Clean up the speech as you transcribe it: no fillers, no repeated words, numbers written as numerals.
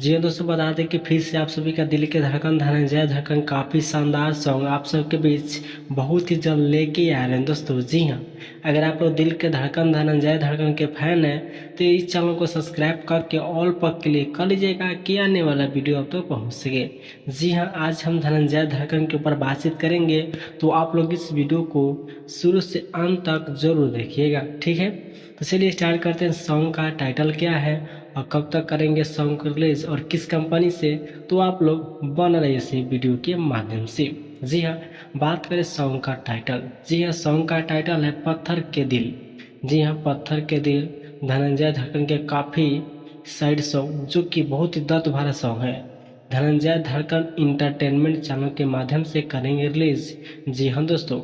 जी हाँ दोस्तों, बता दें कि फिर से आप सभी का दिल के धड़कन धनंजय धड़कन काफ़ी शानदार सॉन्ग आप सबके बीच बहुत ही जल्द लेके आ रहे हैं दोस्तों। जी हाँ, अगर आप लोग दिल के धड़कन धनंजय धड़कन के फैन हैं तो इस चैनल को सब्सक्राइब करके ऑल पर क्लिक कर लीजिएगा कि आने वाला वीडियो आप तक पहुँच सके। जी हाँ, आज हम धनंजय धड़कन के ऊपर बातचीत करेंगे, तो आप लोग इस वीडियो को शुरू से अंत तक जरूर देखिएगा, ठीक है। तो चलिए स्टार्ट करते हैं। सॉन्ग का टाइटल क्या है और कब तक करेंगे सॉन्ग को रिलीज और किस कंपनी से, तो आप लोग बन रहे इसी वीडियो के माध्यम से। जी हाँ, बात करें सॉन्ग का टाइटल। जी हाँ, सॉन्ग का टाइटल है पत्थर के दिल। जी हाँ, पत्थर के दिल धनंजय धड़कन के काफ़ी साइड सॉन्ग जो कि बहुत ही दर्द भरा सॉन्ग है, धनंजय धड़कन इंटरटेनमेंट चैनल के माध्यम से करेंगे रिलीज। जी हाँ दोस्तों,